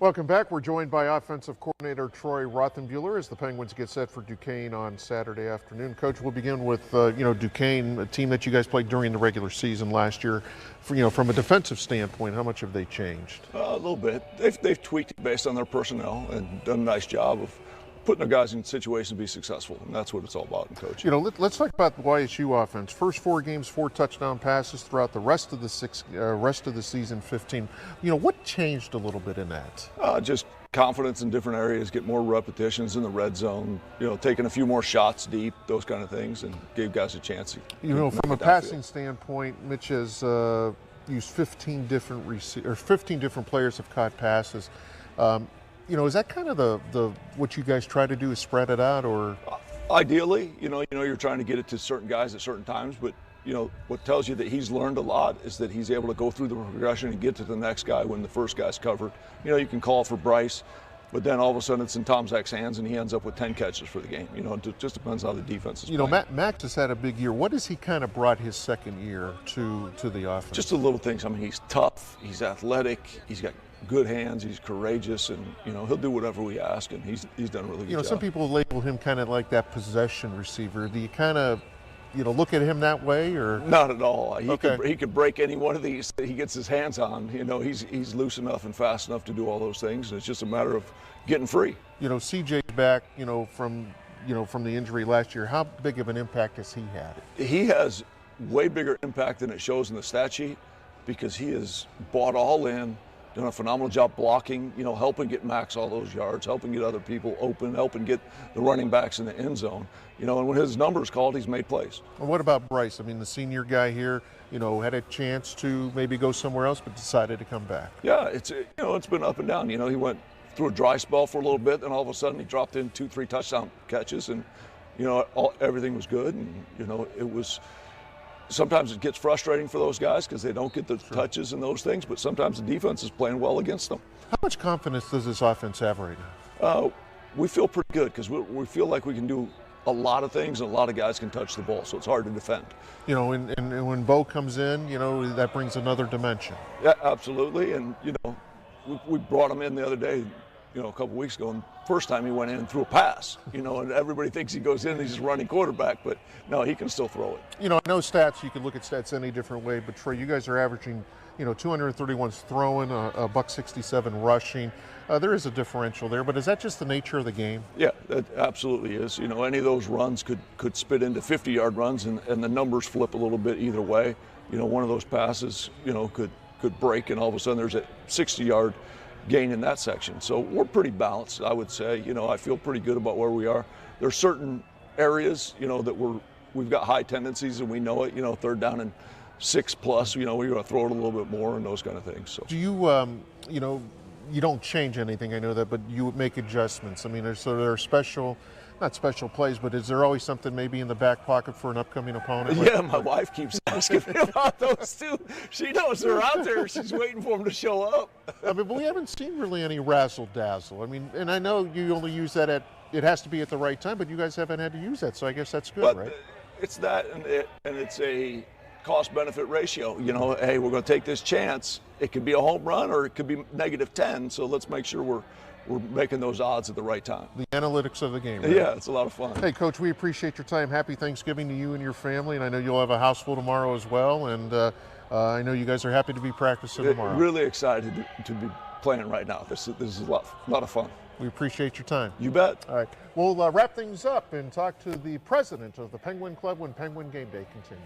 Welcome back. We're joined by offensive coordinator Troy Rothenbuhler as the Penguins get set for Duquesne on Saturday afternoon. Coach, we'll begin with Duquesne, a team that you guys played during the regular season last year. From a defensive standpoint, how much have they changed? A little bit. They've tweaked it based on their personnel and done a nice job of putting their guys in situations to be successful, and that's what it's all about in coaching. Let's talk about the YSU offense. First 4 games, 4 touchdown passes throughout the rest of the season, 15. What changed a little bit in that? Just confidence in different areas, get more repetitions in the red zone, taking a few more shots deep, those kind of things, and gave guys a chance. From a passing standpoint, Mitch has used 15 different players have caught passes. Is that kind of the what you guys try to do, is spread it out, or? Ideally, you're trying to get it to certain guys at certain times, but what tells you that he's learned a lot is that he's able to go through the progression and get to the next guy when the first guy's covered. You can call for Bryce, but then all of a sudden it's in Tom Zach's hands and he ends up with 10 catches for the game. It just depends on how the defense is playing. Max has had a big year. What has he kind of brought his second year to the offense? Just the little things. He's tough, he's athletic, he's got good hands, he's courageous, and he'll do whatever we ask, and he's done a really good job. Some people label him kind of like that possession receiver. Do you kind of look at him that way, or? Not at all. He Okay. could break any one of these that he gets his hands on. He's loose enough and fast enough to do all those things, and it's just a matter of getting free. CJ's back, from the injury last year. How big of an impact has he had? He has way bigger impact than it shows in the stat sheet, because he has bought all in, done a phenomenal job blocking, helping get Max all those yards, helping get other people open, helping get the running backs in the end zone. And when his number's called, he's made plays. Well, what about Bryce? The senior guy here, had a chance to maybe go somewhere else, but decided to come back. Yeah, it's been up and down. He went through a dry spell for a little bit, and all of a sudden he dropped in 2-3 touchdown catches, and everything was good, and it was. Sometimes it gets frustrating for those guys because they don't get the touches and those things, but sometimes the defense is playing well against them. How much confidence does this offense have right now? We feel pretty good because we feel like we can do a lot of things, and a lot of guys can touch the ball, so it's hard to defend. And when Bo comes in, that brings another dimension. Yeah, absolutely, and we brought him in the other day, a couple weeks ago, and first time he went in and threw a pass, and everybody thinks he goes in and he's just running quarterback, but no, he can still throw it. I know stats, you can look at stats any different way, but Trey, you guys are averaging, 231 throwing, a $167 rushing. There is a differential there, but is that just the nature of the game? Yeah, that absolutely is. Any of those runs could spit into 50-yard runs, and the numbers flip a little bit either way. One of those passes, could break, and all of a sudden there's a 60-yard gain in that section. So we're pretty balanced, I would say. I feel pretty good about where we are. There's certain areas, that we've got high tendencies, and we know it. Third down and 6+, we're going to throw it a little bit more and those kind of things. So do you, you don't change anything, I know that, but you make adjustments. There are not special plays, but is there always something maybe in the back pocket for an upcoming opponent? Yeah, my wife keeps asking me about those too. She knows they're out there. She's waiting for them to show up. But we haven't seen really any razzle dazzle. And I know you only use that it has to be at the right time, but you guys haven't had to use that, so I guess that's good, but right? It's that, and it's a cost-benefit ratio. Hey, we're going to take this chance. It could be a home run or it could be -10, so let's make sure we're making those odds at the right time. The analytics of the game, right? Yeah, it's a lot of fun. Hey, Coach, we appreciate your time. Happy Thanksgiving to you and your family, and I know you'll have a house full tomorrow as well, and I know you guys are happy to be practicing tomorrow. Really excited to be playing right now. This is a lot of fun. We appreciate your time. You bet. All right. We'll wrap things up and talk to the president of the Penguin Club when Penguin Game Day continues.